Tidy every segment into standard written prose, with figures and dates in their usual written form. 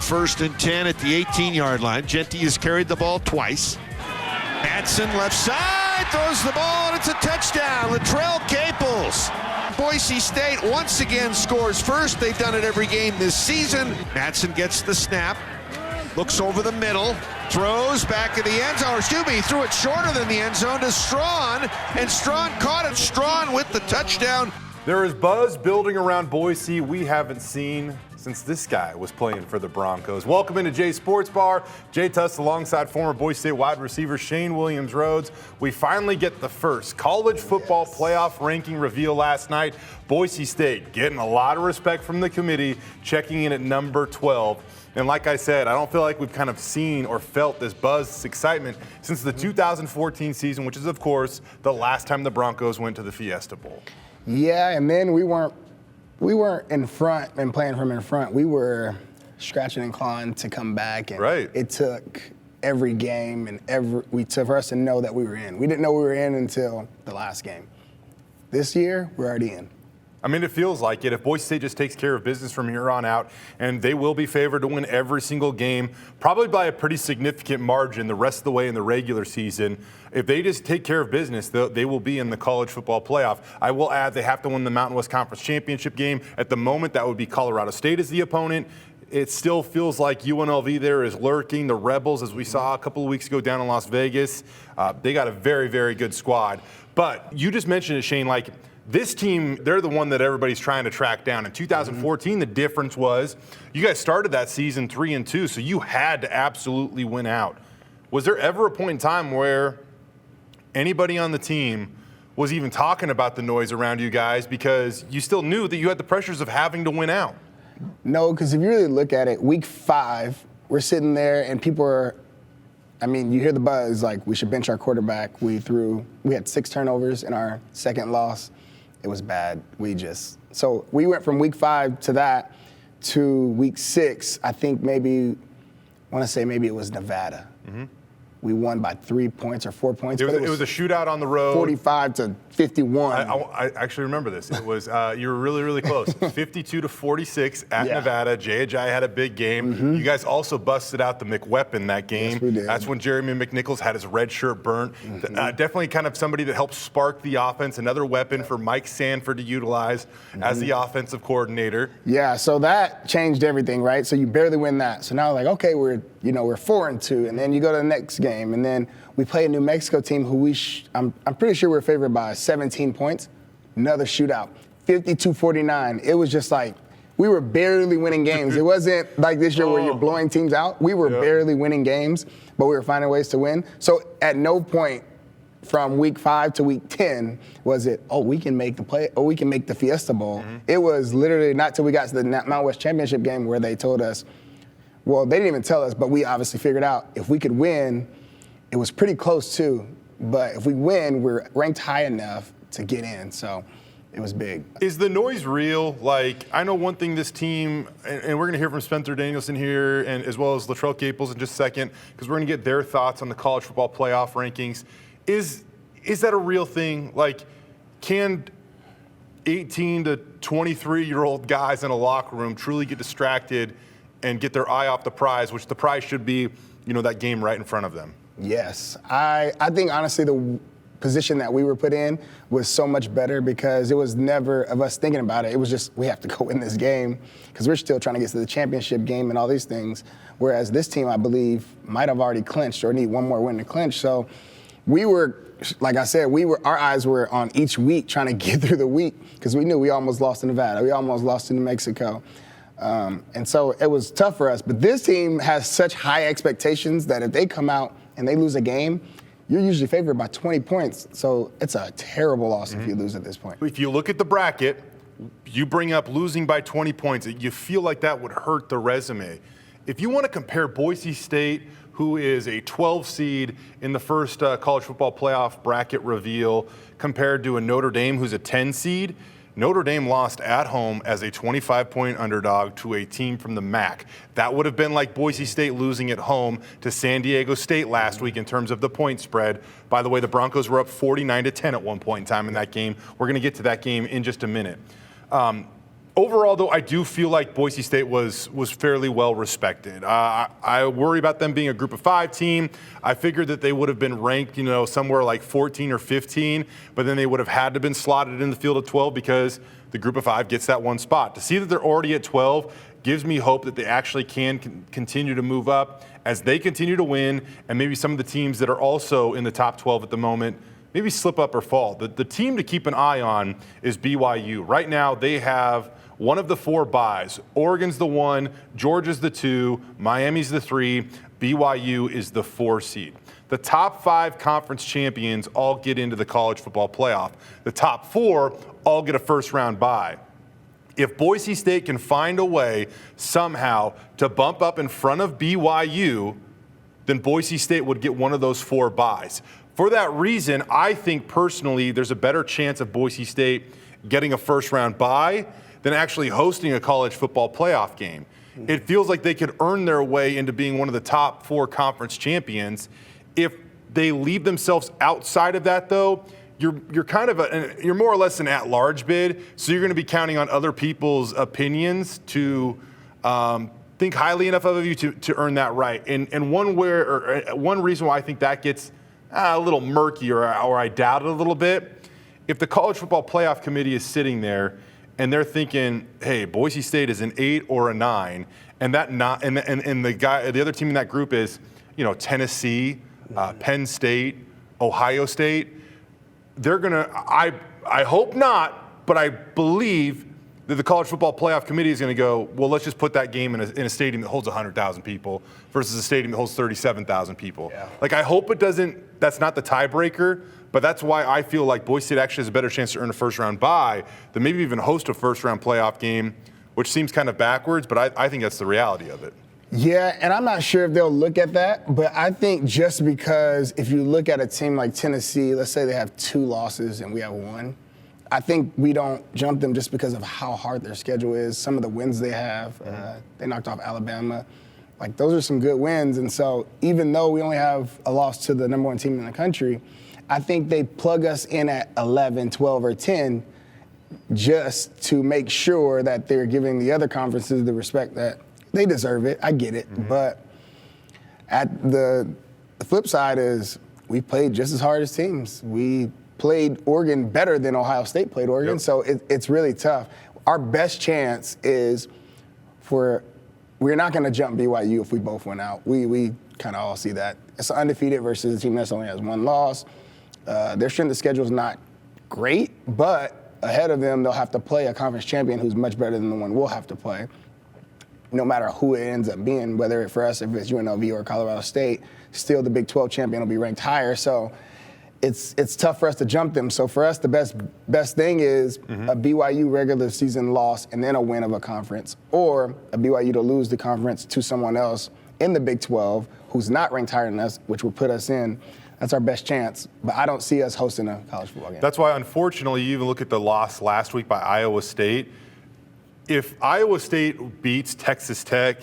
1st and 10 at the 18-yard line. Jeanty has carried the ball twice. Madsen left side, throws the ball, and it's a touchdown. Latrell Caples. Boise State once again scores first. They've done it every game this season. Madsen gets the snap, looks over the middle, throws back in the end zone. He threw it shorter than the end zone to Strawn, and Strawn caught it. Strawn with the touchdown. There is buzz building around Boise we haven't seen since this guy was playing for the Broncos. Welcome into Jay's Sports Bar. Jay Tust alongside former Boise State wide receiver Shane Williams-Rhodes. We finally get the first college football playoff ranking reveal last night. Boise State getting a lot of respect from the committee, checking in at number 12. And like I said, I don't feel like we've kind of seen or felt this buzz, this excitement since the 2014 season, which is, of course, the last time the Broncos went to the Fiesta Bowl. Yeah, and then we weren't in front and playing from in front. We were scratching and clawing to come back, and it took every game and for us to know that we were in. We didn't know we were in until the last game. This year, we're already in. I mean, it feels like it. If Boise State just takes care of business from here on out, and they will be favored to win every single game, probably by a pretty significant margin the rest of the way in the regular season. If they just take care of business, they will be in the college football playoff. I will add they have to win the Mountain West Conference Championship game. At the moment, that would be Colorado State as the opponent. It still feels like UNLV there is lurking. The Rebels, as we saw a couple of weeks ago down in Las Vegas, they got a very, very good squad. But you just mentioned it, Shane, like, this team, they're the one that everybody's trying to track down. In 2014, the difference was you guys started that season 3-2, so you had to absolutely win out. Was there ever a point in time where anybody on the team was even talking about the noise around you guys because you still knew that you had the pressures of having to win out? No, because if you really look at it, week 5, we're sitting there and people are, you hear the buzz, like we should bench our quarterback. We had 6 turnovers in our second loss. It was bad. So we went from week 5 to that to week 6. I think maybe it was Nevada. Mm-hmm. We won by 3 points or 4 points. It was a shootout on the road. 45-51. I actually remember this. It was you were really, really close. 52-46 at Nevada. Jay Ajayi had a big game. Mm-hmm. You guys also busted out the McWeapon that game. Yes, we did. That's when Jeremy McNichols had his red shirt burnt. Mm-hmm. Definitely kind of somebody that helped spark the offense. Another weapon for Mike Sanford to utilize as the offensive coordinator. Yeah, so that changed everything, right? So you barely win that. So now, like, okay, we're 4-2, and then you go to the next game, and then we play a New Mexico team who I'm pretty sure we're favored by 17 points. Another shootout, 52-49. It was just like we were barely winning games. It wasn't like this year where you're blowing teams out. We were barely winning games, but we were finding ways to win. So at no point from week 5 to week 10 was it, we can make we can make the Fiesta Bowl. Mm-hmm. It was literally not till we got to the Mountain West Championship game where they told us, well, they didn't even tell us, but we obviously figured out if we could win, it was pretty close too, but if we win, we're ranked high enough to get in, so it was big. Is the noise real? Like, I know one thing this team, and we're going to hear from Spencer Danielson here, and as well as Latrell Caples in just a second, because we're going to get their thoughts on the college football playoff rankings. Is that a real thing? Like, can 18 to 23-year-old guys in a locker room truly get distracted and get their eye off the prize, which the prize should be, that game right in front of them? Yes. I think, honestly, the position that we were put in was so much better because it was never of us thinking about it. It was just, we have to go win this game because we're still trying to get to the championship game and all these things, whereas this team, I believe, might have already clinched or need one more win to clinch. So we were, like I said, our eyes were on each week trying to get through the week because we knew we almost lost to Nevada. We almost lost to New Mexico. And so it was tough for us. But this team has such high expectations that if they come out and they lose a game, you're usually favored by 20 points. So it's a terrible loss if you lose at this point. If you look at the bracket, you bring up losing by 20 points. You feel like that would hurt the resume. If you want to compare Boise State, who is a 12 seed in the first college football playoff bracket reveal, compared to a Notre Dame who's a 10 seed, Notre Dame lost at home as a 25-point underdog to a team from the MAC. That would have been like Boise State losing at home to San Diego State last week in terms of the point spread. By the way, the Broncos were up 49-10 at one point in time in that game. We're going to get to that game in just a minute. Overall, though, I do feel like Boise State was fairly well respected. I worry about them being a Group of 5 team. I figured that they would have been ranked, somewhere like 14 or 15, but then they would have had to have been slotted in the field of 12 because the Group of 5 gets that one spot. To see that they're already at 12 gives me hope that they actually can continue to move up as they continue to win, and maybe some of the teams that are also in the top 12 at the moment maybe slip up or fall. The team to keep an eye on is BYU. Right now, they have one of the 4 byes. Oregon's the 1, Georgia's the 2, Miami's the 3, BYU is the 4 seed. The top 5 conference champions all get into the college football playoff. The top 4 all get a first-round bye. If Boise State can find a way somehow to bump up in front of BYU, then Boise State would get one of those 4 byes. For that reason, I think personally there's a better chance of Boise State getting a first-round bye than actually hosting a college football playoff game. It feels like they could earn their way into being one of the top 4 conference champions. If they leave themselves outside of that, though, you're kind of you're more or less an at-large bid, so you're going to be counting on other people's opinions to think highly enough of you to earn that right. And one reason why I think that gets a little murky or I doubt it a little bit, if the College Football Playoff Committee is sitting there and they're thinking, hey, Boise State is an 8 or a 9, and the other team in that group is, Tennessee, Penn State, Ohio State, they're gonna. I hope not, but I believe that the College Football Playoff Committee is going to go, well, let's just put that game in a stadium that holds 100,000 people versus a stadium that holds 37,000 people. Yeah. Like, I hope it doesn't. That's not the tiebreaker. But that's why I feel like Boise State actually has a better chance to earn a first-round bye than maybe even host a first-round playoff game, which seems kind of backwards, but I think that's the reality of it. Yeah, and I'm not sure if they'll look at that, but I think just because if you look at a team like Tennessee, let's say they have 2 losses and we have 1, I think we don't jump them just because of how hard their schedule is, some of the wins they have. They knocked off Alabama. Like, those are some good wins, and so even though we only have a loss to the number 1 team in the country, I think they plug us in at 11, 12, or 10 just to make sure that they're giving the other conferences the respect that they deserve it. I get it. But at the flip side is we played just as hard as teams. We played Oregon better than Ohio State played Oregon, so it's really tough. Our best chance is we're not going to jump BYU if we both win out. We kind of all see that. It's undefeated versus a team that only has 1 loss. Their strength of schedule is not great, but ahead of them, they'll have to play a conference champion who's much better than the one we'll have to play. No matter who it ends up being, whether for us, if it's UNLV or Colorado State, still the Big 12 champion will be ranked higher. So it's tough for us to jump them. So for us, the best thing is a BYU regular season loss and then a win of a conference, or a BYU to lose the conference to someone else in the Big 12 who's not ranked higher than us, which would put us in. That's our best chance, but I don't see us hosting a college football game. That's why, unfortunately, you even look at the loss last week by Iowa State. If Iowa State beats Texas Tech,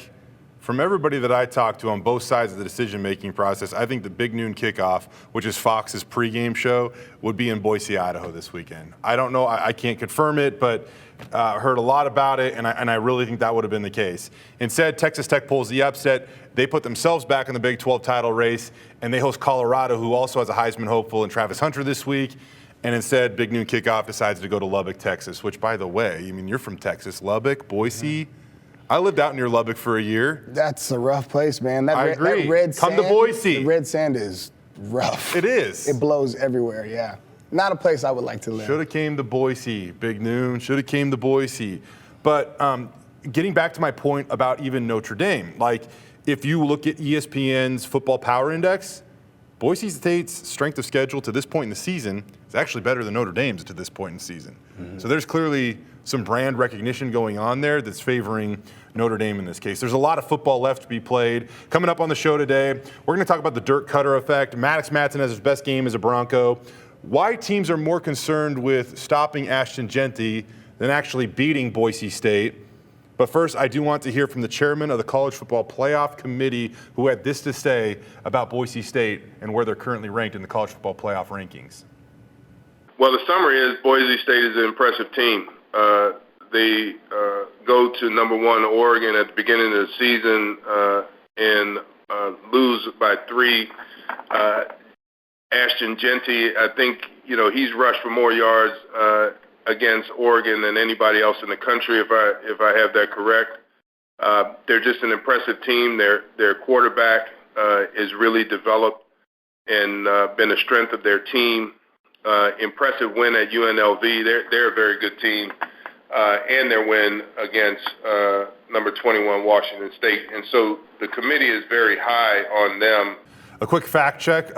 from everybody that I talked to on both sides of the decision-making process, I think the Big Noon Kickoff, which is Fox's pregame show, would be in Boise, Idaho this weekend. I don't know. I can't confirm it, but heard a lot about it, and I really think that would have been the case. Instead, Texas Tech pulls the upset. They put themselves back in the Big 12 title race, and they host Colorado, who also has a Heisman hopeful in Travis Hunter this week. And instead, Big Noon Kickoff decides to go to Lubbock, Texas, which, by the way, you're from Texas. Lubbock, Boise. I lived out near Lubbock for a year. That's a rough place, man. I agree. That red Come sand, to Boise. The red sand is rough. It is. It blows everywhere, yeah. Not a place I would like to live. Should have came to Boise. Big Noon. Should have came to Boise. But getting back to my point about even Notre Dame, like, if you look at ESPN's Football Power Index, Boise State's strength of schedule to this point in the season is actually better than Notre Dame's to this point in the season. So there's clearly some brand recognition going on there that's favoring Notre Dame in this case. There's a lot of football left to be played. Coming up on the show today, we're going to talk about the Dirk Koetter effect. Maddux Madsen has his best game as a Bronco. Why teams are more concerned with stopping Ashton Jeanty than actually beating Boise State. But first, I do want to hear from the chairman of the College Football Playoff Committee, who had this to say about Boise State and where they're currently ranked in the College Football Playoff rankings. Well, the summary is Boise State is an impressive team. they go to number 1 Oregon at the beginning of the season and lose by 3. Ashton Jeanty, I think, he's rushed for more yards against Oregon than anybody else in the country, if I have that correct. They're just an impressive team. Their quarterback is really developed and been a strength of their team. Impressive win at UNLV. They're a very good team. And their win against number 21 Washington State. And so the committee is very high on them. A quick fact check.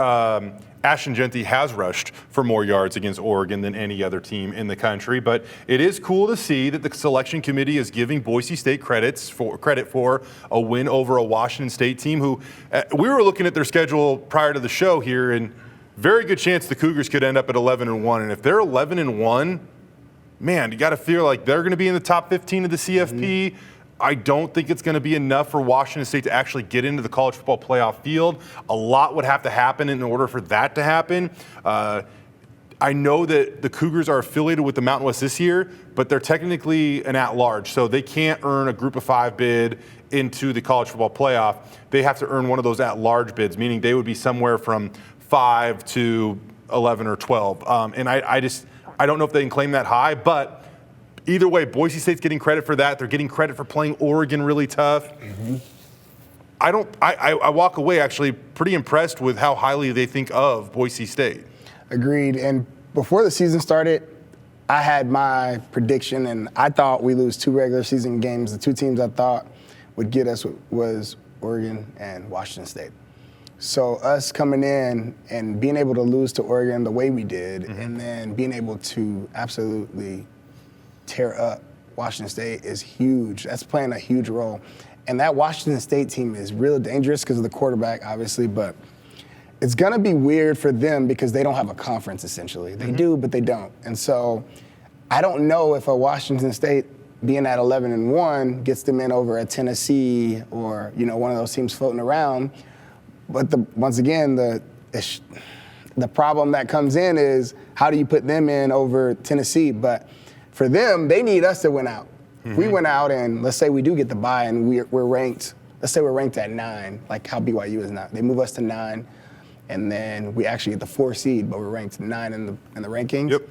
Ashton Jeanty has rushed for more yards against Oregon than any other team in the country, but it is cool to see that the selection committee is giving Boise State credit for a win over a Washington State team who we were looking at their schedule prior to the show here, and very good chance the Cougars could end up at 11-1. And if they're 11-1, man, you got to feel like they're going to be in the top 15 of the CFP. I don't think it's going to be enough for Washington State to actually get into the college football playoff field. A lot would have to happen in order for that to happen. I know that the Cougars are affiliated with the Mountain West this year, but they're technically an at-large, so they can't earn a Group of 5 bid into the college football playoff. They have to earn one of those at-large bids, meaning they would be somewhere from 5 to 11 or 12. And I don't know if they can claim that high, but either way, Boise State's getting credit for that. They're getting credit for playing Oregon really tough. Mm-hmm. I walk away actually pretty impressed with how highly they think of Boise State. Agreed. And before the season started, I had my prediction, and I thought we lose 2 regular season games. The 2 teams I thought would get us was Oregon and Washington State. So us coming in and being able to lose to Oregon the way we did, mm-hmm. and then being able to absolutely tear up Washington State is huge. That's playing a huge role. And that Washington State team is real dangerous because of the quarterback, obviously, but it's going to be weird for them because they don't have a conference, essentially. They do, but they don't. And so I don't know if a Washington State being at 11-1 gets them in over a Tennessee or, one of those teams floating around. But once again, the problem that comes in is how do you put them in over Tennessee? But for them, they need us to win out. Mm-hmm. If we went out and let's say we do get the bye and we're ranked, let's say we're ranked at 9, like how BYU is not. They move us to 9, and then we actually get the 4 seed, but we're ranked 9 in the rankings. Yep.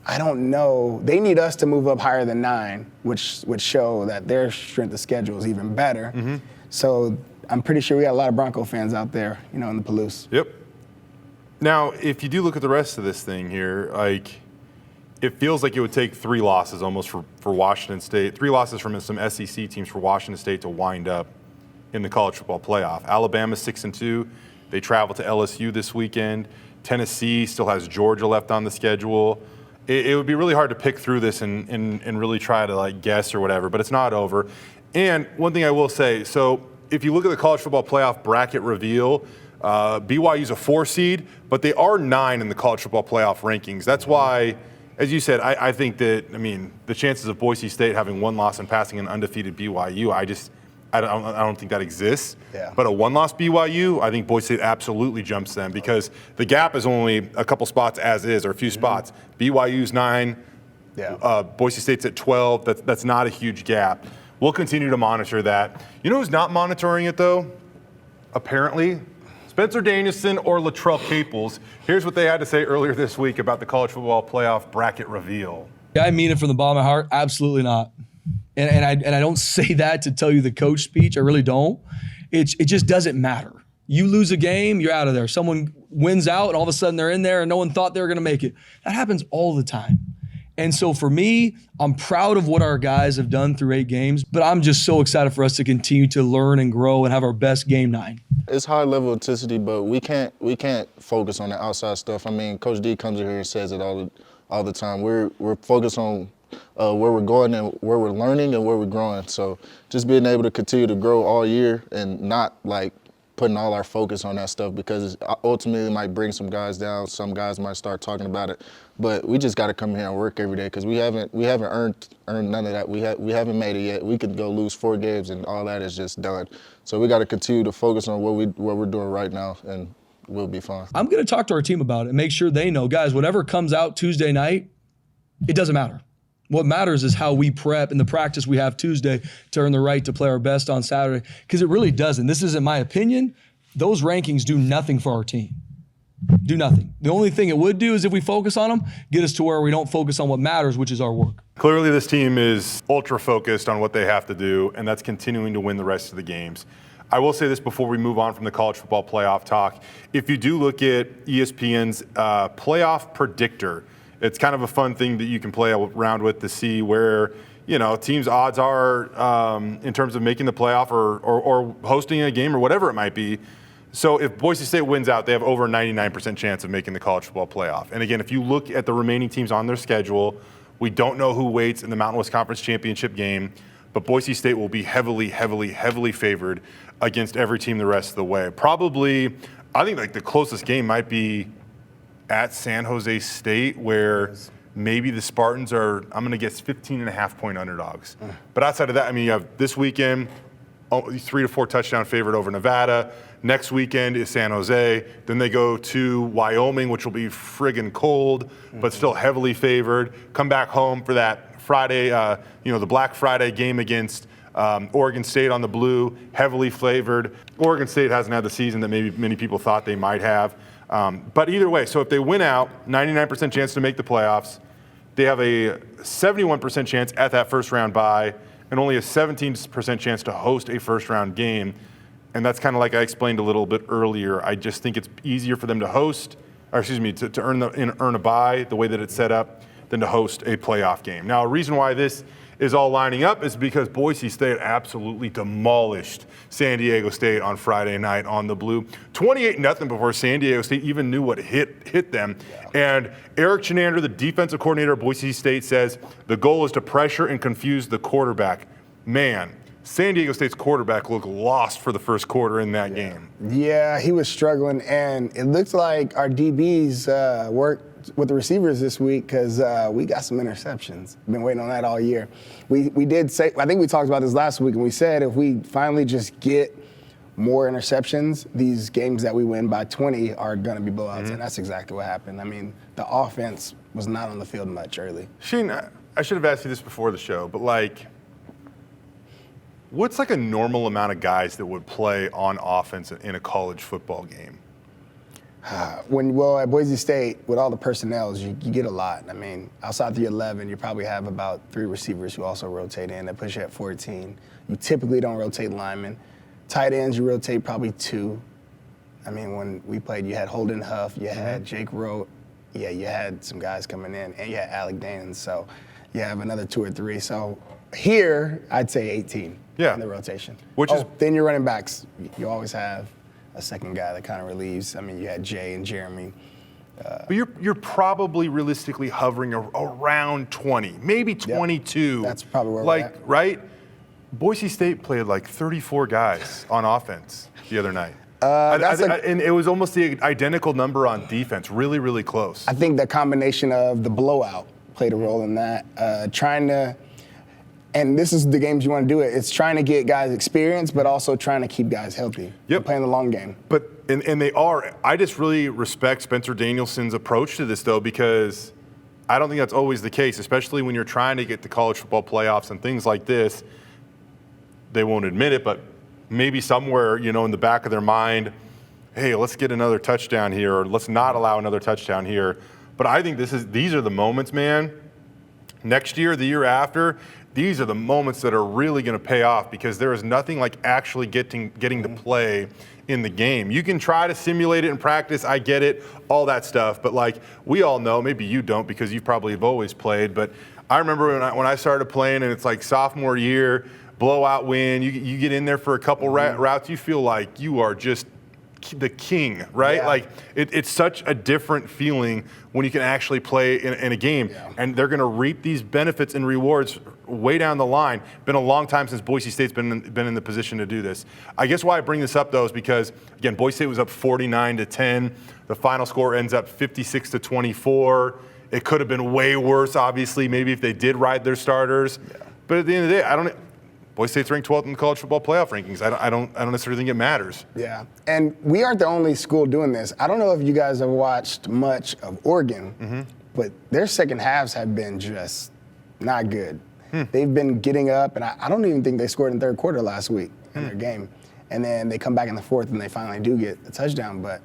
I don't know. They need us to move up higher than 9, which would show that their strength of schedule is even better. Mm-hmm. So I'm pretty sure we got a lot of Bronco fans out there, in the Palouse. Yep. Now, if you do look at the rest of this thing here, it feels like it would take 3 losses almost for Washington State, 3 losses from some SEC teams for Washington State to wind up in the college football playoff. Alabama's 6-2. They travel to LSU this weekend. Tennessee still has Georgia left on the schedule. It would be really hard to pick through this and really try to guess or whatever, but it's not over. And one thing I will say, so if you look at the college football playoff bracket reveal, BYU's a 4 seed, but they are 9 in the college football playoff rankings. That's why, as you said, I think that, the chances of Boise State having 1 loss and passing an undefeated BYU, I don't think that exists. Yeah. But a 1-loss BYU, I think Boise State absolutely jumps them because the gap is only a couple spots as is, or a few spots. BYU's 9, Boise State's at 12. That's not a huge gap. We'll continue to monitor that. You know who's not monitoring it, though? Apparently, Spencer Danielson or Latrell Caples. Here's what they had to say earlier this week about the college football playoff bracket reveal. I mean it from the bottom of my heart. Absolutely not. And I don't say that to tell you the coach speech. I really don't. It just doesn't matter. You lose a game, you're out of there. Someone wins out, and all of a sudden they're in there, and no one thought they were going to make it. That happens all the time. And so for me, I'm proud of what our guys have done through 8 games, but I'm just so excited for us to continue to learn and grow and have our best game 9. It's high level intensity, but we can't focus on the outside stuff. Coach D comes in here and says it all the time. We're focused on where we're going and where we're learning and where we're growing. So just being able to continue to grow all year and not putting all our focus on that stuff because ultimately it might bring some guys down. Some guys might start talking about it, but we just got to come here and work every day because we haven't earned none of that. We haven't made it yet. We could go lose 4 games and all that is just done. So we got to continue to focus on what we're doing right now and we'll be fine. I'm going to talk to our team about it and make sure they know, guys, whatever comes out Tuesday night, it doesn't matter. What matters is how we prep and the practice we have Tuesday to earn the right to play our best on Saturday. Because it really doesn't. This isn't my opinion. Those rankings do nothing for our team. Do nothing. The only thing it would do is if we focus on them, get us to where we don't focus on what matters, which is our work. Clearly, this team is ultra focused on what they have to do, and that's continuing to win the rest of the games. I will say this before we move on from the college football playoff talk. If you do look at ESPN's playoff predictor, it's kind of a fun thing that you can play around with to see where, you know, teams' odds are in terms of making the playoff or hosting a game or whatever it might be. So if Boise State wins out, they have over a 99% chance of making the college football playoff. And again, if you look at the remaining teams on their schedule, we don't know who waits in the Mountain West Conference Championship game, but Boise State will be heavily, heavily, heavily favored against every team the rest of the way. Probably, I think like the closest game might be at San Jose State, where maybe the Spartans are, I'm going to guess, 15.5-point underdogs. But outside of that, I mean, you have this weekend, 3 to 4 touchdown favorite over Nevada. Next weekend is San Jose. Then they go to Wyoming, which will be friggin' cold, but still heavily favored. Come back home for that Friday, the Black Friday game against Oregon State on the blue, heavily favored. Oregon State hasn't had the season that maybe many people thought they might have. But either way, so if they win out, 99% chance to make the playoffs. They have a 71% chance at that first round bye and only a 17% chance to host a first round game. And that's kind of like I explained a little bit earlier. I just think it's easier for them to host, to earn a bye the way that it's set up than to host a playoff game. Now, a reason why this is all lining up is because Boise State absolutely demolished San Diego State on Friday night on the blue. 28-0 before San Diego State even knew what hit them. Yeah. And Eric Chenander, the defensive coordinator of Boise State, says the goal is to pressure and confuse the quarterback. Man, San Diego State's quarterback looked lost for the first quarter in that game. Yeah, he was struggling, and it looks like our DBs worked with the receivers this week because we got some interceptions. Been waiting on that all year. We did say, I think we talked about this last week, and we said if we finally just get more interceptions, these games that we win by 20 are going to be blowouts, and that's exactly what happened. I mean, the offense was not on the field much early. Shane, I should have asked you this before the show, but like, what's like a normal amount of guys that would play on offense in a college football game? At Boise State, with all the personnel, you get a lot. I mean, outside the 11, you probably have about 3 receivers who also rotate in. That puts you at 14. You typically don't rotate linemen. Tight ends, you rotate probably 2. I mean, when we played, you had Holden Huff, you had Jake Rowe. Yeah, you had some guys coming in, and you had Alec Danes. So you have another 2 or 3. So here, I'd say 18 in the rotation. Then your running backs, you always have a second guy that kind of relieves. I mean, you had Jay and Jeremy. But you're probably realistically hovering around 20, maybe 22. That's probably where we're at. Right? Boise State played like 34 guys on offense the other night. And it was almost the identical number on defense, really, really close. I think the combination of the blowout played a role in that. And this is the games you want to do it. It's trying to get guys experience, but also trying to keep guys healthy. Yep. Playing the long game. But and they are. I just really respect Spencer Danielson's approach to this, though, because I don't think that's always the case, especially when you're trying to get to college football playoffs and things like this. They won't admit it, but maybe somewhere, in the back of their mind, hey, let's get another touchdown here, or let's not allow another touchdown here. But I think these are the moments, man. Next year, the year after, these are the moments that are really going to pay off, because there is nothing like actually getting to play in the game. You can try to simulate it in practice, I get it, all that stuff, but like we all know, maybe you don't because you probably have always played, but I remember when I started playing and it's like sophomore year, blowout win, you get in there for a couple routes, you feel like you are just the king, right? Yeah. Like it's such a different feeling when you can actually play in a game, and they're going to reap these benefits and rewards way down the line. Been a long time since Boise State's been in the position to do this. I guess why I bring this up though is because again, Boise State was up 49-10. The final score ends up 56-24. It could have been way worse, obviously, maybe if they did ride their starters. Yeah. But at the end of the day, Boise State's ranked 12th in the college football playoff rankings. I don't necessarily think it matters. Yeah, and we aren't the only school doing this. I don't know if you guys have watched much of Oregon, but their second halves have been just not good. They've been getting up, and I don't even think they scored in third quarter last week in their game. And then they come back in the fourth, and they finally do get a touchdown. But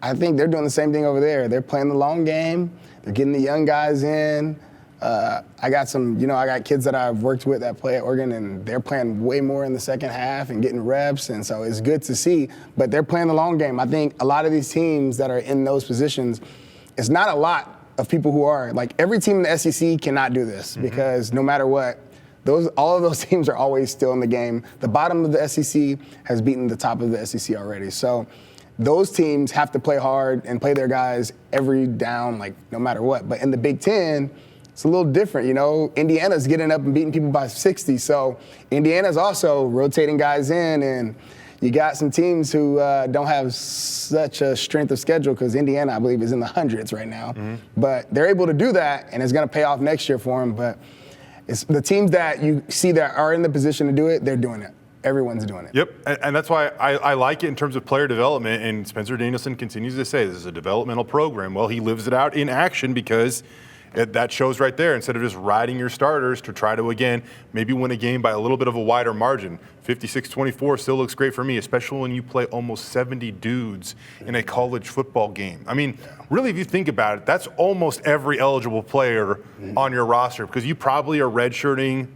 I think they're doing the same thing over there. They're playing the long game. They're getting the young guys in. I got kids that I've worked with that play at Oregon, and they're playing way more in the second half and getting reps, and so it's good to see. But they're playing the long game. I think a lot of these teams that are in those positions, it's not a lot of people who are. Like, every team in the SEC cannot do this because no matter what, all of those teams are always still in the game. The bottom of the SEC has beaten the top of the SEC already. So those teams have to play hard and play their guys every down, like, no matter what. But in the Big Ten, it's a little different, Indiana's getting up and beating people by 60. So Indiana's also rotating guys in, and you got some teams who don't have such a strength of schedule because Indiana, I believe, is in the hundreds right now. But they're able to do that, and it's going to pay off next year for them. But it's the teams that you see that are in the position to do it, they're doing it. Everyone's doing it. Yep, and that's why I like it in terms of player development. And Spencer Danielson continues to say this is a developmental program. Well, he lives it out in action because that shows right there. Instead of just riding your starters to try to, again, maybe win a game by a little bit of a wider margin. 56-24 still looks great for me, especially when you play almost 70 dudes in a college football game. I mean, really, if you think about it, that's almost every eligible player on your roster because you probably are redshirting,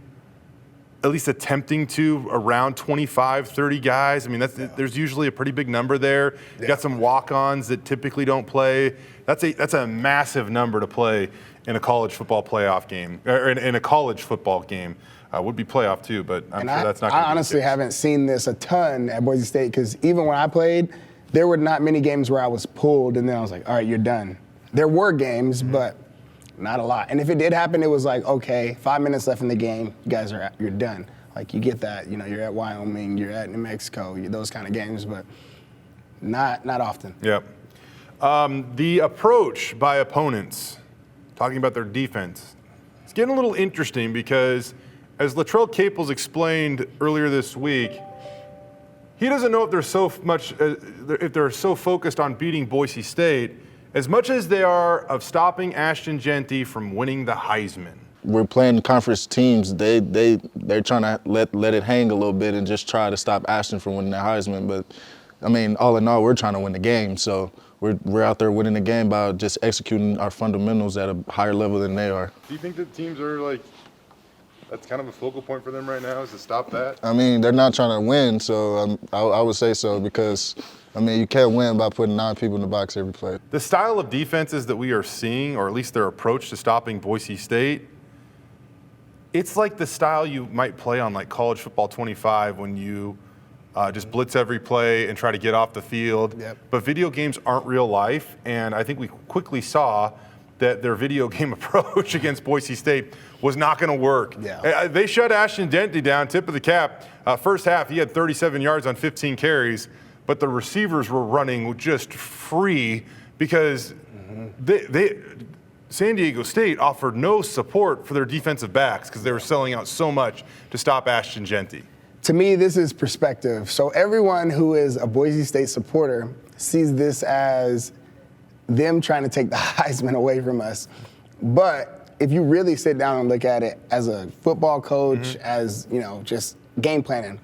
at least attempting to, around 25, 30 guys. I mean, there's usually a pretty big number there. You got some walk-ons that typically don't play. That's a massive number to play in a college football playoff game, or in a college football game. Would be playoff too, but I'm sure that's not going to be I honestly haven't seen this a ton at Boise State because even when I played, there were not many games where I was pulled and then I was like, all right, you're done. There were games, but not a lot. And if it did happen, it was like, okay, 5 minutes left in the game, you guys you're done. Like, you get that, you're at Wyoming, you're at New Mexico, those kind of games, but not often. Yep. The approach by opponents, talking about their defense, it's getting a little interesting because, as Latrell Caples explained earlier this week, he doesn't know if they're so focused on beating Boise State as much as they are of stopping Ashton Jeanty from winning the Heisman. We're playing conference teams. They're trying to let it hang a little bit and just try to stop Ashton from winning the Heisman. But I mean, all in all, we're trying to win the game. So we're out there winning the game by just executing our fundamentals at a higher level than they are. Do you think that teams are like, that's kind of a focal point for them right now, is to stop that? I mean, they're not trying to win, so I would say so because, I mean, you can't win by putting 9 people in the box every play. The style of defenses that we are seeing, or at least their approach to stopping Boise State, it's like the style you might play on like College Football 25 when you just blitz every play and try to get off the field. Yep. But video games aren't real life, and I think we quickly saw that their video game approach against Boise State was not going to work. Yeah. They shut Ashton Jeanty down, tip of the cap. First half, he had 37 yards on 15 carries, but the receivers were running just free because San Diego State offered no support for their defensive backs because they were selling out so much to stop Ashton Jeanty. To me, this is perspective. So everyone who is a Boise State supporter sees this as them trying to take the Heisman away from us. But if you really sit down and look at it as a football coach, as, just game planning,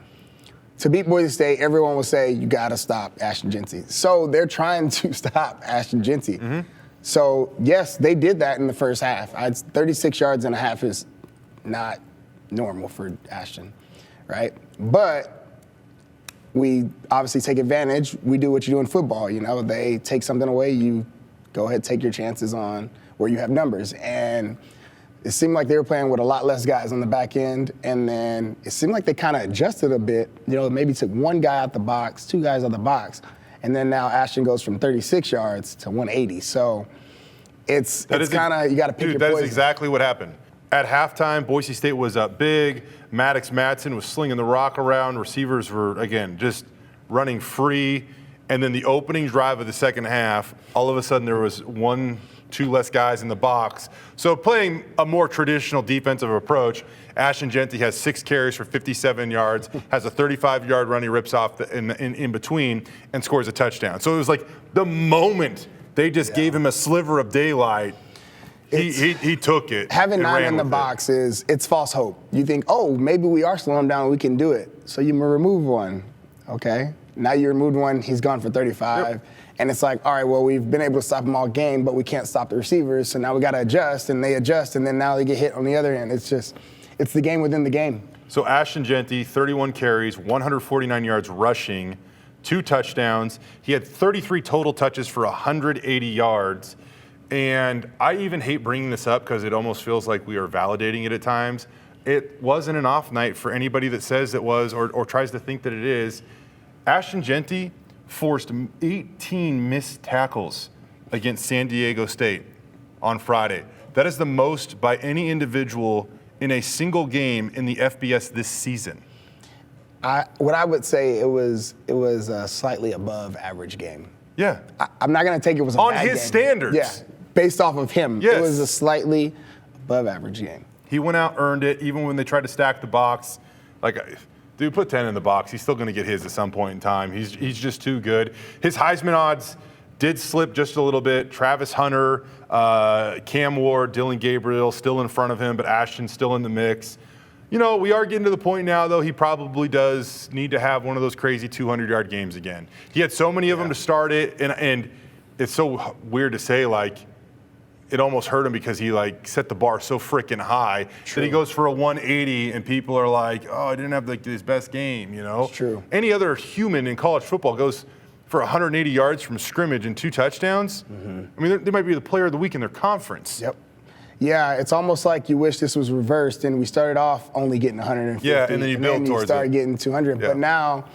to beat Boise State, everyone will say, you got to stop Ashton Jeanty. So they're trying to stop Ashton Jeanty. So, yes, they did that in the first half. 36 yards and a half is not normal for Ashton, right? But we obviously take advantage. We do what you do in football. They take something away, you go ahead, take your chances on where you have numbers. And it seemed like they were playing with a lot less guys on the back end. And then it seemed like they kind of adjusted a bit. Maybe took 1 guy out the box, 2 guys out the box. And then now Ashton goes from 36 yards to 180. So it's kind of, you got to pick your poison. That is exactly what happened. At halftime, Boise State was up big. Maddux Madsen was slinging the rock around. Receivers were, again, just running free. And then the opening drive of the second half, all of a sudden there was 1, 2 less guys in the box. So playing a more traditional defensive approach, Ashton Jeanty has 6 carries for 57 yards, has a 35-yard run he rips off in between, and scores a touchdown. So it was like the moment they just gave him a sliver of daylight, he took it. Having and 9 ran in the with box it's false hope. You think, oh, maybe we are slowing down and we can do it. So you remove one. Okay. Now you removed one, he's gone for 35. Yep. And it's like, all right, well, we've been able to stop them all game, but we can't stop the receivers. So now we got to adjust, and they adjust, and then now they get hit on the other end. It's the game within the game. So Ashton Jeanty, 31 carries, 149 yards rushing, 2 touchdowns. He had 33 total touches for 180 yards. And I even hate bringing this up because it almost feels like we are validating it at times. It wasn't an off night for anybody that says it was or tries to think that it is. Ashton Jeanty forced 18 missed tackles against San Diego State on Friday. That is the most by any individual in a single game in the FBS this season. What I would say, it was a slightly above average game. Yeah. I'm not going to take it was a on bad his game. standards. Yeah, based off of him. Yes. It was a slightly above average game. He went out, earned it, even when they tried to stack the box. Like, dude, put 10 in the box. He's still going to get his at some point in time. He's just too good. His Heisman odds did slip just a little bit. Travis Hunter, Cam Ward, Dylan Gabriel still in front of him, but Ashton's still in the mix. You know, we are getting to the point now, though, he probably does need to have one of those crazy 200-yard games again. He had so many of them to start it, and it's so weird to say, like, it almost hurt him because he like set the bar so freaking high that he goes for a 180 and people are like, oh, I didn't have like his best game, you know? It's true. Any other human in college football goes for 180 yards from scrimmage and 2 touchdowns. I mean, they might be the player of the week in their conference. Yep. Yeah, it's almost like you wish this was reversed and we started off only getting 150. Yeah, and then you build towards started it. getting 200. Yeah. But now,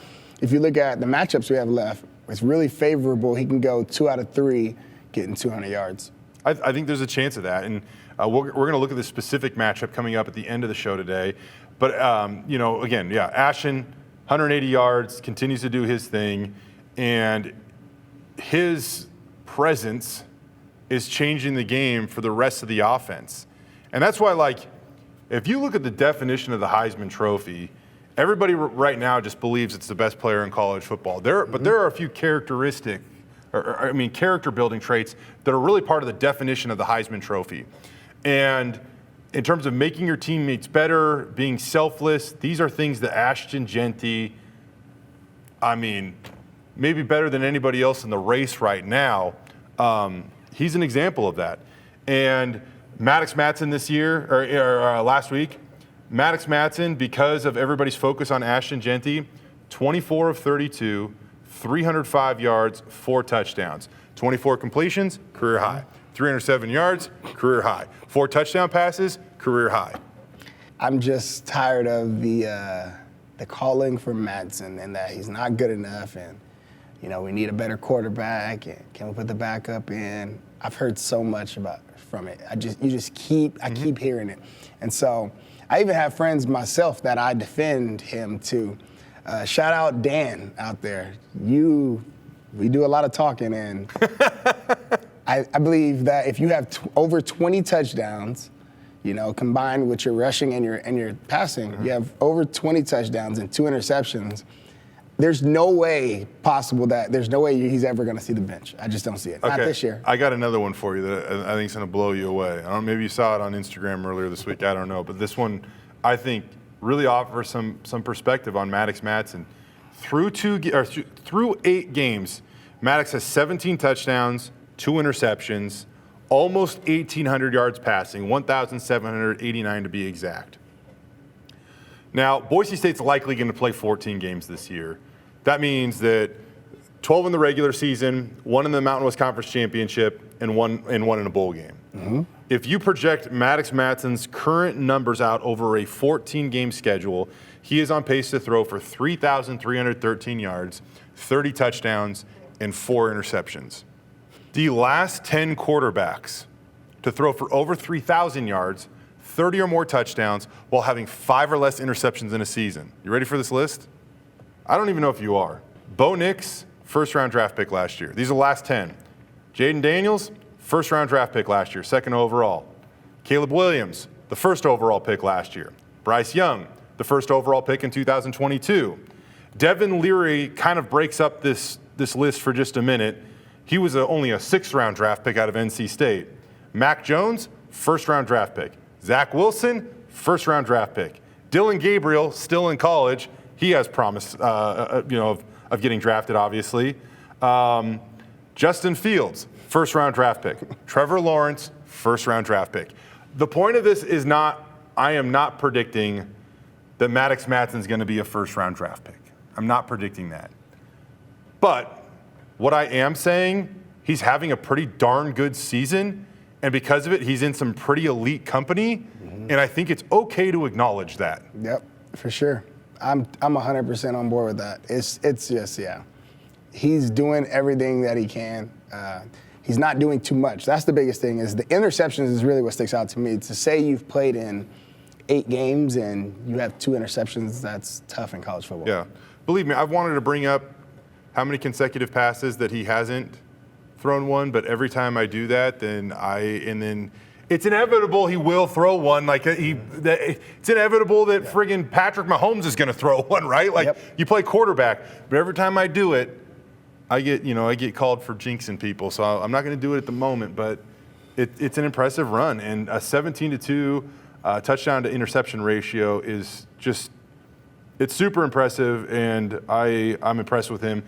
if you look at the matchups we have left, it's really favorable. He can go 2 out of 3 getting 200 yards. I think there's a chance of that, and we're going to look at this specific matchup coming up at the end of the show today. But, you know, again, yeah, Ashton, 180 yards, continues to do his thing, and his presence is changing the game for the rest of the offense. And that's why, like, if you look at the definition of the Heisman Trophy, everybody right now just believes it's the best player in college football. But there are a few character building traits that are really part of the definition of the Heisman Trophy. And in terms of making your teammates better, being selfless, these are things that Ashton Jeanty, I mean, maybe better than anybody else in the race right now. He's an example of that. And Maddux Madsen this year, or last week, Maddux Madsen, because of everybody's focus on Ashton Jeanty, 24 of 32, 305 yards, 4 touchdowns. 24 completions, career high. 307 yards, career high. 4 touchdown passes, career high. I'm just tired of the calling for Madsen and that he's not good enough and, you know, we need a better quarterback and can we put the backup in? I've heard so much from it. I keep hearing it. And so I even have friends myself that I defend him to. Shout out Dan out there. We do a lot of talking, and I believe that if you have over 20 touchdowns, you know, combined with your rushing and your passing, you have over 20 touchdowns and 2 interceptions. There's no way he's ever going to see the bench. I just don't see it. Okay. Not this year. I got another one for you that I think is going to blow you away. I don't know, maybe you saw it on Instagram earlier this week. I don't know, but this one I think really offers some perspective on Maddux Madsen. Through 8 games, Maddux has 17 touchdowns, 2 interceptions, almost 1,800 yards passing, 1,789 to be exact. Now, Boise State's likely going to play 14 games this year. That means that 12 in the regular season, 1 in the Mountain West Conference Championship, and one in a bowl game. If you project Maddux Madsen's current numbers out over a 14-game schedule, he is on pace to throw for 3,313 yards, 30 touchdowns, and 4 interceptions. The last 10 quarterbacks to throw for over 3,000 yards, 30 or more touchdowns, while having 5 or less interceptions in a season. You ready for this list? I don't even know if you are. Bo Nix, first-round draft pick last year. These are the last 10. Jaden Daniels, first-round draft pick last year, 2nd overall. Caleb Williams, the 1st overall pick last year. Bryce Young, the 1st overall pick in 2022. Devin Leary kind of breaks up this list for just a minute. He was only a 6th-round draft pick out of NC State. Mac Jones, first-round draft pick. Zach Wilson, first-round draft pick. Dylan Gabriel, still in college. He has promise, of getting drafted, obviously. Justin Fields, first-round draft pick. Trevor Lawrence, first-round draft pick. The point of this is I am not predicting that Maddux Madsen is going to be a first-round draft pick. I'm not predicting that. But what I am saying, he's having a pretty darn good season, and because of it, he's in some pretty elite company, and I think it's okay to acknowledge that. Yep, for sure. I'm 100% on board with that. It's just, yeah. He's doing everything that he can. He's not doing too much. That's the biggest thing, is the interceptions is really what sticks out to me. To say you've played in 8 games and you have 2 interceptions, that's tough in college football. Yeah. Believe me, I've wanted to bring up how many consecutive passes that he hasn't thrown one, but every time I do that, then it's inevitable he will throw one. It's inevitable that friggin' Patrick Mahomes is going to throw one, right? You play quarterback, but every time I do it, I get called for jinxing people. So I'm not going to do it at the moment, but it's an impressive run, and a 17-2 touchdown to interception ratio is just. It's super impressive, and I'm impressed with him.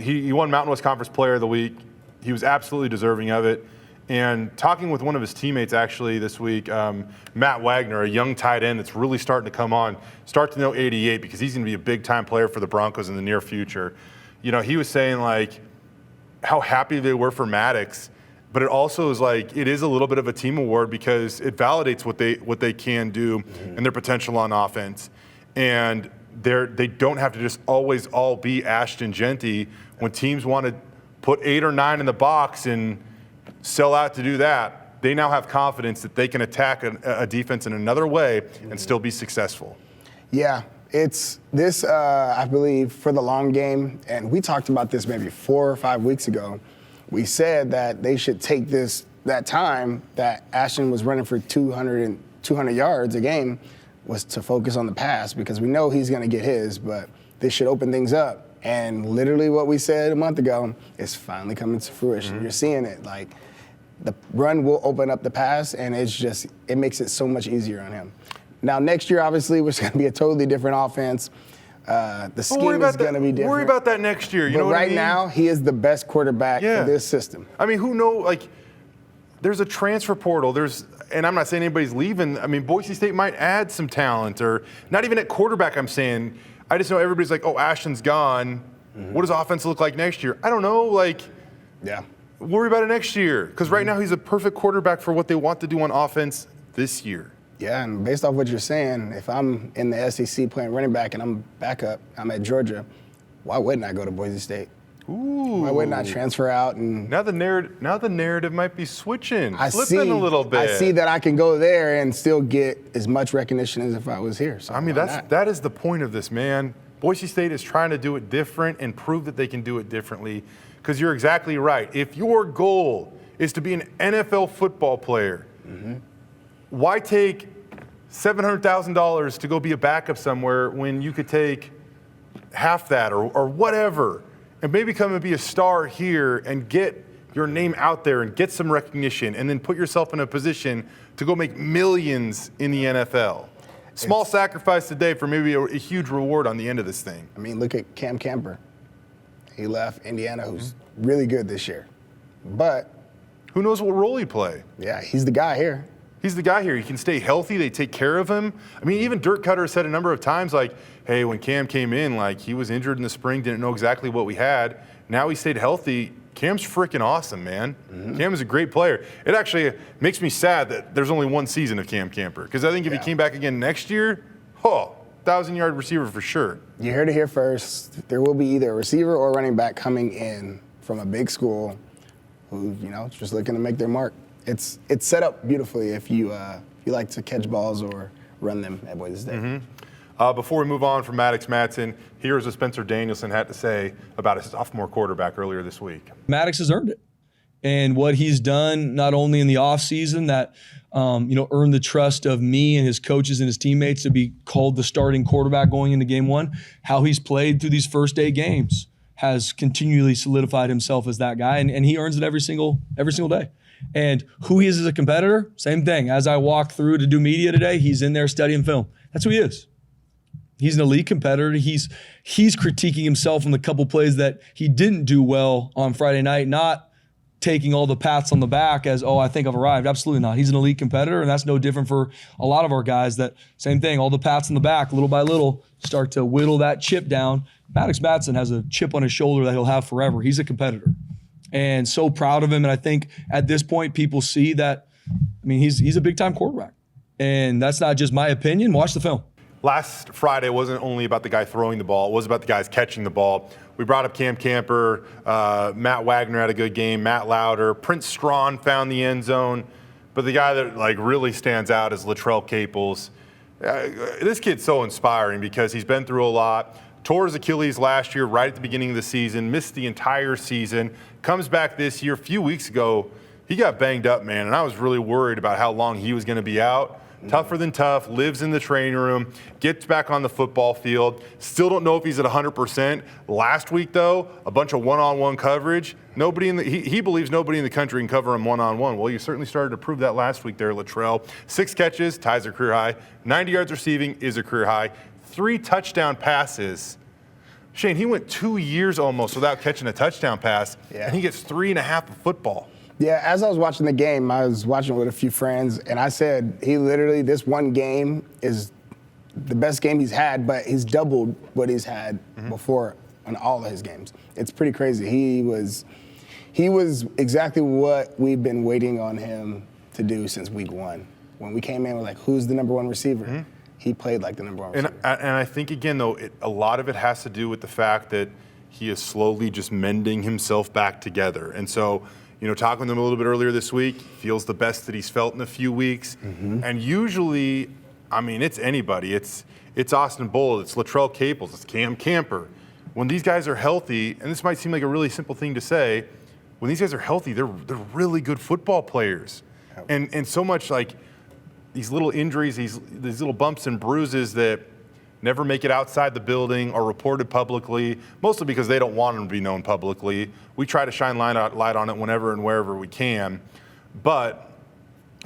He won Mountain West Conference Player of the Week. He was absolutely deserving of it. And talking with one of his teammates actually this week, Matt Wagner, a young tight end that's really starting to come on, start to know 88 because he's going to be a big-time player for the Broncos in the near future. He was saying, how happy they were for Maddux, but it also is it is a little bit of a team award because it validates what they can do and their potential on offense. And they don't have to just always all be Ashton Jeanty. When teams want to put 8 or 9 in the box and sell out to do that, they now have confidence that they can attack a defense in another way and still be successful. Yeah, it's this, I believe, for the long game. And we talked about this maybe 4 or 5 weeks ago. We said that they should take that time that Ashton was running for 200 yards a game was to focus on the pass, because we know he's going to get his, but this should open things up. And literally what we said a month ago is finally coming to fruition. You're seeing it. The run will open up the pass, and it makes it so much easier on him. Now, next year, obviously, it's going to be a totally different offense. The scheme is going to be different. Worry about that next year. But right now, he is the best quarterback for this system. I mean, who knows? There's a transfer portal. And I'm not saying anybody's leaving. I mean, Boise State might add some talent, or not even at quarterback, I'm saying. I just know everybody's like, oh, Ashton's gone. What does offense look like next year? I don't know. Yeah. Worry about it next year. Because right now he's a perfect quarterback for what they want to do on offense this year. Yeah, and based off what you're saying, if I'm in the SEC playing running back and I'm backup, I'm at Georgia, why wouldn't I go to Boise State? Ooh. Why wouldn't I transfer out? And now the narrative might be switching, flipping a little bit. I see that I can go there and still get as much recognition as if I was here. So that is the point of this, man. Boise State is trying to do it different and prove that they can do it differently. Because you're exactly right. If your goal is to be an NFL football player, why take $700,000 to go be a backup somewhere when you could take half that or whatever? And maybe come and be a star here and get your name out there and get some recognition, and then put yourself in a position to go make millions in the NFL. Small sacrifice today for maybe a huge reward on the end of this thing. I mean, look at Cam Camper. He left Indiana, who's really good this year. But who knows what role he play? Yeah, he's the guy here. He's the guy here. He can stay healthy. They take care of him. I mean, even Dirk Koetter said a number of times, hey, when Cam came in, he was injured in the spring, didn't know exactly what we had. Now he stayed healthy. Cam's freaking awesome, man. Cam is a great player. It actually makes me sad that there's only one season of Cam Camper, because I think if he came back again next year, 1,000-yard receiver for sure. You heard it here first. There will be either a receiver or running back coming in from a big school who, just looking to make their mark. It's set up beautifully if you like to catch balls or run them at Boise State. Before we move on from Maddux Madsen, here's what Spencer Danielson had to say about his sophomore quarterback earlier this week. Maddux has earned it. And what he's done, not only in the offseason that, earned the trust of me and his coaches and his teammates to be called the starting quarterback going into game one, how he's played through these first 8 games has continually solidified himself as that guy. And he earns it every single day. And who he is as a competitor, same thing. As I walk through to do media today, he's in there studying film. That's who he is. He's an elite competitor. He's critiquing himself on the couple plays that he didn't do well on Friday night, not taking all the pats on the back as, oh, I think I've arrived. Absolutely not. He's an elite competitor, and that's no different for a lot of our guys. That same thing, all the pats on the back, little by little, start to whittle that chip down. Maddux Madsen has a chip on his shoulder that he'll have forever. He's a competitor. And so proud of him. And I think at this point, people see that, I mean, he's a big-time quarterback. And that's not just my opinion. Watch the film. Last Friday wasn't only about the guy throwing the ball, it was about the guys catching the ball. We brought up Cam Camper, Matt Wagner had a good game, Matt Lauder, Prince Strawn found the end zone, but the guy that really stands out is Latrell Caples. This kid's so inspiring because he's been through a lot. Tore his Achilles last year right at the beginning of the season, missed the entire season, comes back this year. A few weeks ago, he got banged up, man, and I was really worried about how long he was going to be out. Tougher than tough, lives in the training room, gets back on the football field. Still don't know if he's at 100%. Last week, though, a bunch of one-on-one coverage. He believes nobody in the country can cover him one-on-one. Well, you certainly started to prove that last week there, Latrell. 6 catches, ties a career high. 90 yards receiving is a career high. 3 touchdown passes. Shane, he went 2 years almost without catching a touchdown pass, and he gets 3.5 of football. Yeah, as I was watching the game, I was watching with a few friends, and I said he literally, this one game is the best game he's had, but he's doubled what he's had before in all of his games. It's pretty crazy. He was exactly what we've been waiting on him to do since week 1. When we came in, we're like, who's the number 1 receiver? He played like the number 1 receiver. And I think, again, though, a lot of it has to do with the fact that he is slowly just mending himself back together. And so, talking with him a little bit earlier this week, feels the best that he's felt in a few weeks. And usually, I mean, it's anybody. It's Austin Bold, it's Latrell Caples, it's Cam Camper. When these guys are healthy, and this might seem like a really simple thing to say, when these guys are healthy, they're really good football players. And so much like these little injuries, these little bumps and bruises that never make it outside the building or reported publicly, mostly because they don't want them to be known publicly. We try to shine light on it whenever and wherever we can. But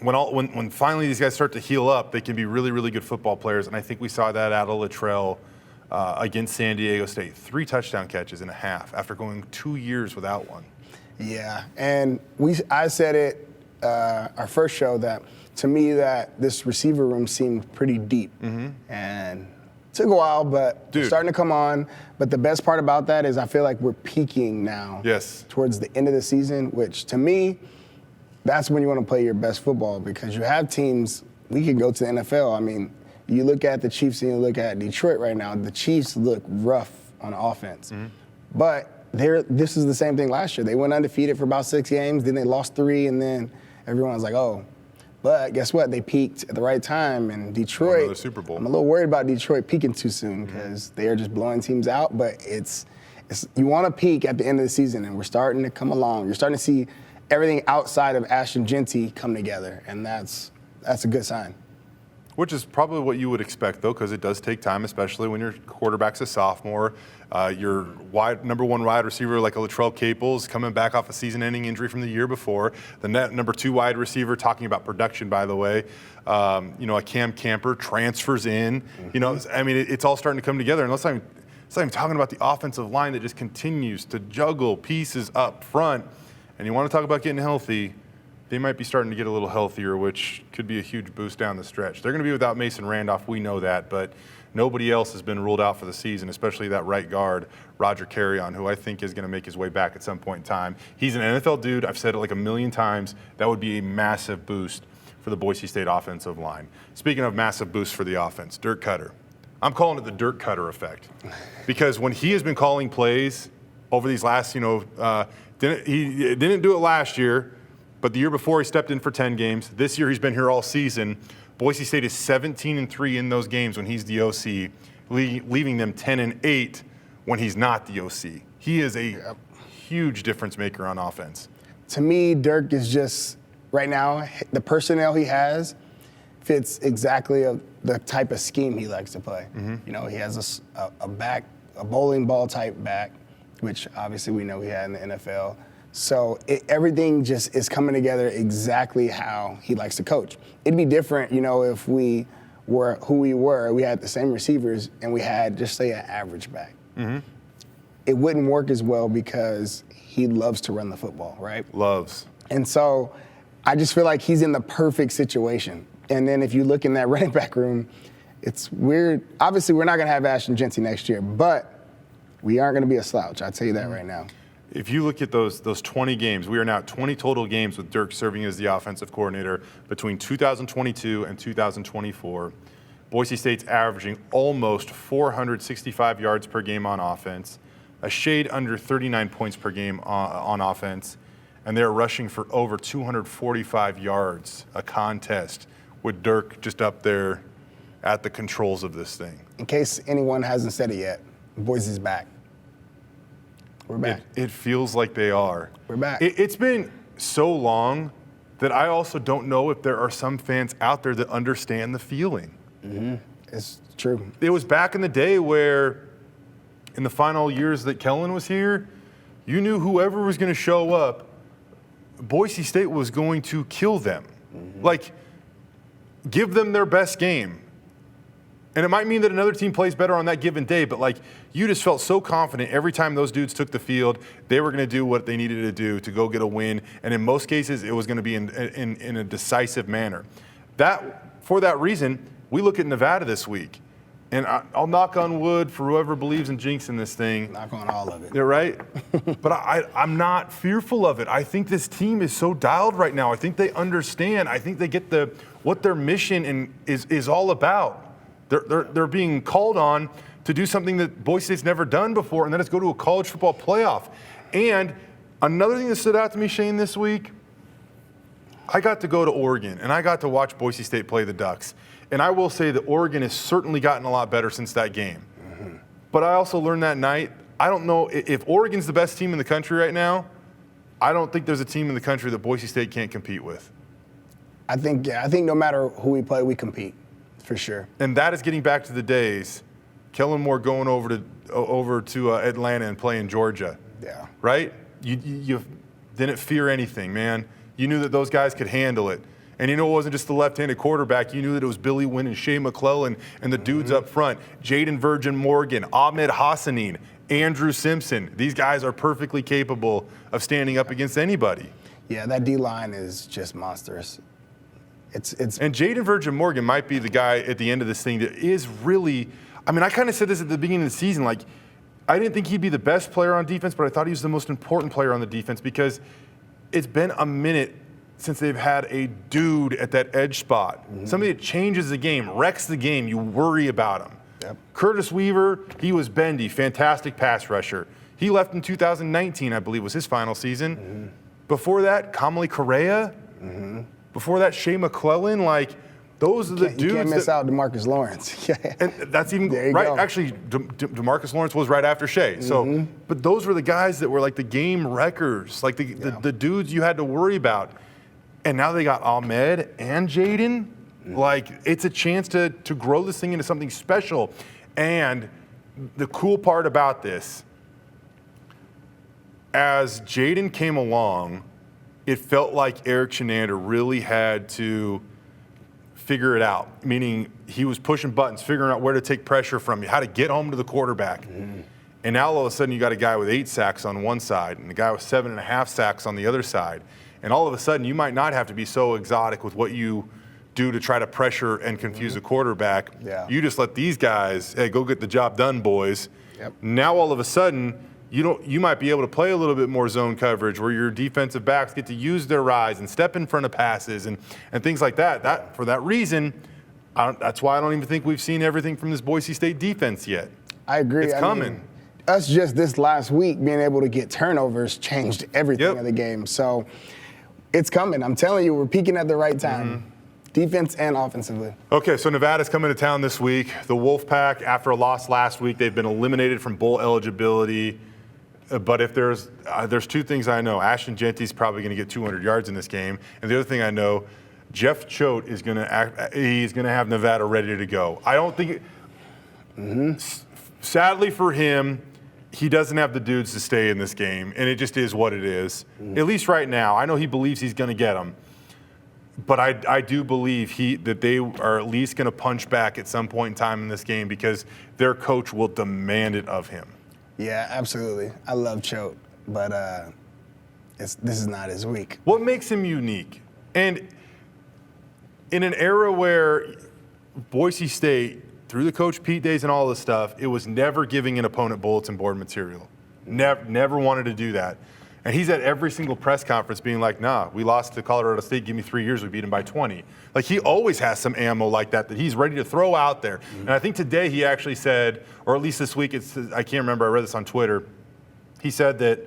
when finally these guys start to heal up, they can be really, really good football players. And I think we saw that out of Latrell against San Diego State. 3 touchdown catches in a half after going 2 years without one. Yeah, and I said it our first show that to me that this receiver room seemed pretty deep. And took a while, but it's starting to come on. But the best part about that is I feel like we're peaking now. Yes. Towards the end of the season, which to me, that's when you want to play your best football because you have teams, we can go to the NFL. I mean, you look at the Chiefs and you look at Detroit right now, the Chiefs look rough on offense. But this is the same thing last year. They went undefeated for about 6 games, then they lost 3, and then everyone was like, oh. But guess what? They peaked at the right time. And Detroit, the Super Bowl. I'm a little worried about Detroit peaking too soon because they are just blowing teams out. But it's you want to peak at the end of the season, and we're starting to come along. You're starting to see everything outside of Ashton Jeanty come together, and that's a good sign. Which is probably what you would expect, though, because it does take time, especially when your quarterback's a sophomore. Your number 1 wide receiver like a Latrell Caples coming back off a season-ending injury from the year before. The number 2 wide receiver, talking about production, by the way, a Cam Camper transfers in. I mean, it's all starting to come together. And let's not even talking about the offensive line that just continues to juggle pieces up front. And you want to talk about getting healthy, they might be starting to get a little healthier, which could be a huge boost down the stretch. They're going to be without Mason Randolph, we know that, but nobody else has been ruled out for the season, especially that right guard, Roger Carrion, who I think is going to make his way back at some point in time. He's an NFL dude. I've said it like a million times. That would be a massive boost for the Boise State offensive line. Speaking of massive boosts for the offense, Dirk Koetter. I'm calling it the Dirk Koetter effect because when he has been calling plays over these last, he didn't do it last year, but the year before he stepped in for 10 games. This year he's been here all season. Boise State is 17-3 in those games when he's the OC, leaving them 10-8 when he's not the OC. He is a huge difference maker on offense. To me, Dirk is just, right now, the personnel he has fits exactly the type of scheme he likes to play. He has a bowling ball type back, which obviously we know he had in the NFL. So everything just is coming together exactly how he likes to coach. It'd be different, if we were who we were. We had the same receivers and we had, just say, an average back. Mm-hmm. It wouldn't work as well because he loves to run the football, right? Loves. And so I just feel like he's in the perfect situation. And then if you look in that running back room, it's weird. Obviously, we're not going to have Ashton Jeanty next year, but we aren't going to be a slouch. I'll tell you that right now. If you look at those 20 games, we are now at 20 total games with Dirk serving as the offensive coordinator between 2022 and 2024. Boise State's averaging almost 465 yards per game on offense, a shade under 39 points per game on offense, and they're rushing for over 245 yards a contest with Dirk just up there at the controls of this thing. In case anyone hasn't said it yet, Boise's back. We're back. It feels like they are. We're back. It's been so long that I also don't know if there are some fans out there that understand the feeling. Mm-hmm. It's true. It was back in the day where, in the final years that Kellen was here, you knew whoever was going to show up, Boise State was going to kill them. Mm-hmm. Like, give them their best game. And it might mean that another team plays better on that given day, but you just felt so confident every time those dudes took the field, they were going to do what they needed to do to go get a win. And in most cases, it was going to be in a decisive manner. For that reason, we look at Nevada this week. And I'll knock on wood for whoever believes in jinxing this thing. Knock on all of it. You're right. But I'm not fearful of it. I think this team is so dialed right now. I think they understand. I think they get what their mission is all about. They're being called on to do something that Boise State's never done before, and that is go to a college football playoff. And another thing that stood out to me, Shane, this week, I got to go to Oregon, and I got to watch Boise State play the Ducks. And I will say that Oregon has certainly gotten a lot better since that game. Mm-hmm. But I also learned that night, I don't know if Oregon's the best team in the country right now. I don't think there's a team in the country that Boise State can't compete with. I think no matter who we play, we compete. For sure. And that is getting back to the days, Kellen Moore going over to Atlanta and playing Georgia. Yeah. Right? You didn't fear anything, man. You knew that those guys could handle it. And it wasn't just the left-handed quarterback. You knew that it was Billy Wynn and Shea McClellan and the dudes up front. Jaden Virgin Morgan, Ahmed Hassanin, Andrew Simpson. These guys are perfectly capable of standing up against anybody. Yeah, that D-line is just monstrous. And Jaden Virgin Morgan might be the guy at the end of this thing that is really, I kind of said this at the beginning of the season, I didn't think he'd be the best player on defense, but I thought he was the most important player on the defense because it's been a minute since they've had a dude at that edge spot. Mm-hmm. Somebody that changes the game, wrecks the game, you worry about him. Yep. Curtis Weaver, he was bendy, fantastic pass rusher. He left in 2019, I believe, was his final season. Mm-hmm. Before that, Kamali Correa. Mm-hmm. Before that, Shea McClellan, those are the dudes. You can't miss out DeMarcus Lawrence. And that's even right. Go. Actually, DeMarcus Lawrence was right after Shea. Mm-hmm. So, but those were the guys that were the game wreckers, the dudes you had to worry about. And now they got Ahmed and Jaden. It's a chance to grow this thing into something special. And the cool part about this, as Jaden came along, it felt like Eric Shenander really had to figure it out, meaning he was pushing buttons, figuring out where to take pressure from you, how to get home to the quarterback. Mm-hmm. And now all of a sudden you got a guy with 8 sacks on one side and a guy with 7.5 sacks on the other side. And all of a sudden you might not have to be so exotic with what you do to try to pressure and confuse a quarterback. Yeah. You just let these guys, hey, go get the job done, boys. Yep. Now all of a sudden, you might be able to play a little bit more zone coverage where your defensive backs get to use their rise and step in front of passes and things like that. For that reason, that's why I don't even think we've seen everything from this Boise State defense yet. I agree. It's coming. Us just this last week being able to get turnovers changed everything of the game. So it's coming. I'm telling you, we're peaking at the right time. Mm-hmm. Defense and offensively. Okay, so Nevada's coming to town this week. The Wolfpack, after a loss last week, they've been eliminated from bowl eligibility. But if there's 2 things I know. Ashton Jeanty's probably going to get 200 yards in this game. And the other thing I know, Jeff Choate is going to he's going to have Nevada ready to go. I don't think sadly for him, he doesn't have the dudes to stay in this game, and it just is what it is. At least right now. I know he believes he's going to get them. But I do believe that they are at least going to punch back at some point in time in this game because their coach will demand it of him. Yeah, absolutely. I love Choate, but this is not his week. What makes him unique? And in an era where Boise State, through the Coach Pete days and all this stuff, it was never giving an opponent bulletin board material. Never wanted to do that. And he's at every single press conference being like, nah, we lost to Colorado State, give me 3 years, we beat him by 20. Like, he always has some ammo like that he's ready to throw out there. And I think today he actually said, or at least this week, I can't remember, I read this on Twitter, he said that,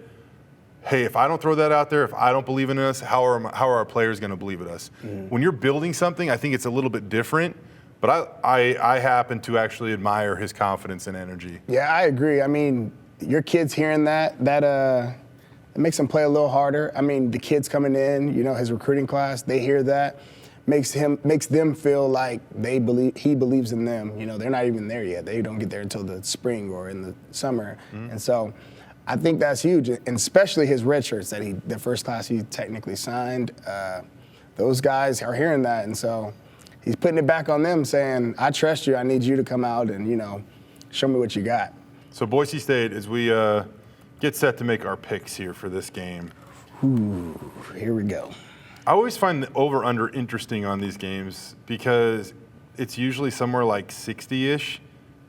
hey, if I don't throw that out there, if I don't believe in us, how are our players going to believe in us? When you're building something, I think it's a little bit different. But I happen to actually admire his confidence and energy. Yeah, I agree. I mean, your kids hearing that it makes them play a little harder. I mean, the kids coming in, his recruiting class, they hear that, makes them feel like he believes in them. They're not even there yet. They don't get there until the spring or in the summer. And so I think that's huge, and especially his red shirts the first class he technically signed. Those guys are hearing that, and so he's putting it back on them, saying, I trust you. I need you to come out and, show me what you got. So Boise State, as we get set to make our picks here for this game. Ooh, here we go. I always find the over-under interesting on these games because it's usually somewhere like 60-ish,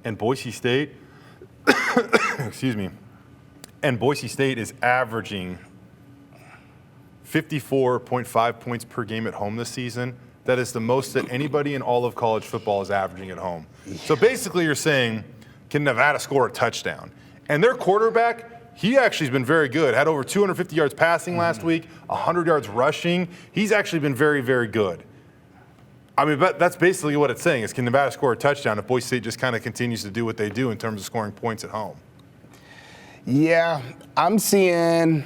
and Boise State, excuse me, and Boise State is averaging 54.5 points per game at home this season. That is the most that anybody in all of college football is averaging at home. Yeah. So basically you're saying, can Nevada score a touchdown? And their quarterback, he actually has been very good. Had over 250 yards passing last week, 100 yards rushing. He's actually been very, very good. I mean, but that's basically what it's saying is, can Nevada score a touchdown if Boise State just kind of continues to do what they do in terms of scoring points at home? Yeah, I'm seeing,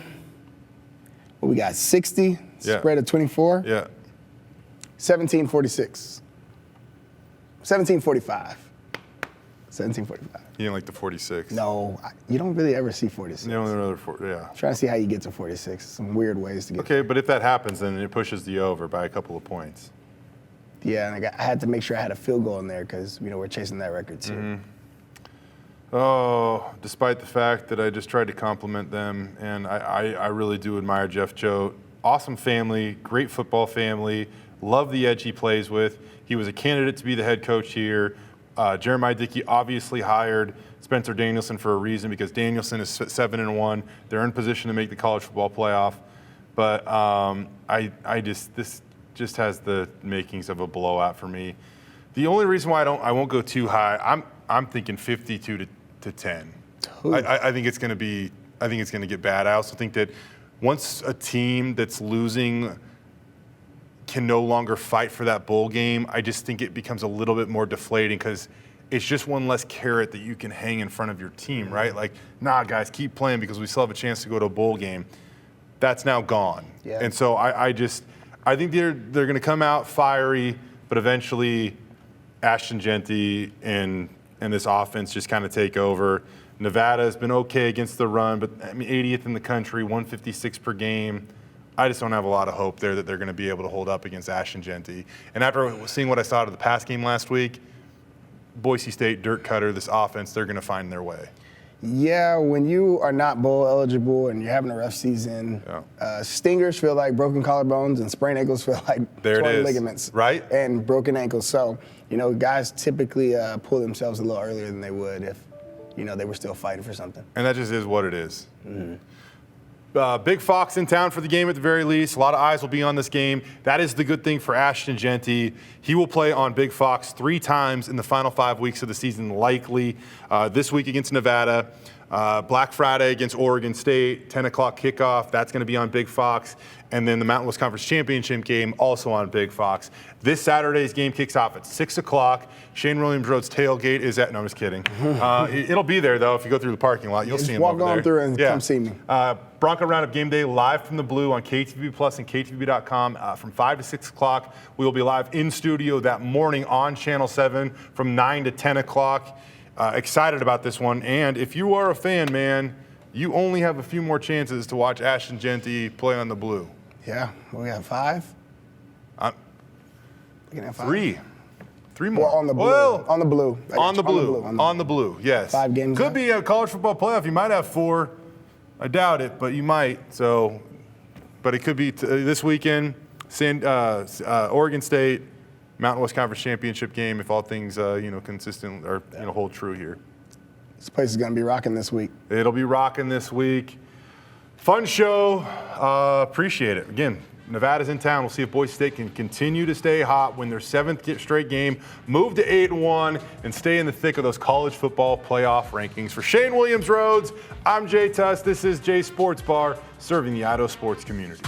we got 60, spread of 24. Yeah. 17-46. 17-45. 17-45. You didn't like the 46. No, you don't really ever see 46. You don't another yeah. Trying to see how you get to 46. Some weird ways to get Okay, but if that happens, then it pushes the over by a couple of points. Yeah, and I had to make sure I had a field goal in there because, we're chasing that record too. Mm-hmm. Oh, despite the fact that I just tried to compliment them, and I really do admire Jeff Choate. Awesome family, great football family. Love the edge he plays with. He was a candidate to be the head coach here. Jeremiah Dickey obviously hired Spencer Danielson for a reason because Danielson is 7-1. They're in position to make the college football playoff. But this just has the makings of a blowout for me. The only reason why I won't go too high, I'm thinking 52-10. I think it's going to get bad. I also think that once a team that's losing can no longer fight for that bowl game, I just think it becomes a little bit more deflating because it's just one less carrot that you can hang in front of your team, right? Like, nah, guys, keep playing because we still have a chance to go to a bowl game. That's now gone. Yeah. And so I think they're going to come out fiery, but eventually Ashton Jeanty and this offense just kind of take over. Nevada has been okay against the run, but 80th in the country, 156 per game. I just don't have a lot of hope there that they're going to be able to hold up against Ashton Jeanty. And after seeing what I saw out of the pass game last week, Boise State, Dirk Koetter, this offense, they're going to find their way. Yeah, when you are not bowl eligible and you're having a rough season, stingers feel like broken collarbones and sprained ankles feel like torn ligaments. Right? And broken ankles. So, guys typically pull themselves a little earlier than they would if, they were still fighting for something. And that just is what it is. Mm-hmm. Big Fox in town for the game at the very least. A lot of eyes will be on this game. That is the good thing for Ashton Jeanty. He will play on Big Fox 3 times in the final 5 weeks of the season, likely. This week against Nevada, Black Friday against Oregon State, 10 o'clock kickoff. That's going to be on Big Fox. And then the Mountain West Conference Championship game also on Big Fox. This Saturday's game kicks off at 6 o'clock. Shane Williams-Rhodes tailgate is at – no, I'm just kidding. It'll be there, though, if you go through the parking lot. You'll see him over there. Walk on through and come see me. Bronco Roundup Game Day live from the Blue on KTVB Plus and KTVB.com from 5 to 6 o'clock. We will be live in studio that morning on Channel 7 from 9 to 10 o'clock. excited about this one. And if you are a fan, man, you only have a few more chances to watch Ashton Jeanty play on the blue. Yeah, we have 5. We can have 5. 3 more. Well, on the blue. Well, on the blue. On the blue, yes. 5 games Could left. be a college football playoff. You might have 4. I doubt it, but you might. So, but it could be this weekend. Oregon State, Mountain West Conference Championship game. If all things consistent or hold true here. This place is going to be rocking this week. It'll be rocking this week. Fun show. Appreciate it. Again, Nevada's in town. We'll see if Boise State can continue to stay hot, win their 7th straight game, move to 8-1, and stay in the thick of those college football playoff rankings. For Shane Williams-Rhodes, I'm Jay Tust. This is Jay Sports Bar, serving the Idaho sports community.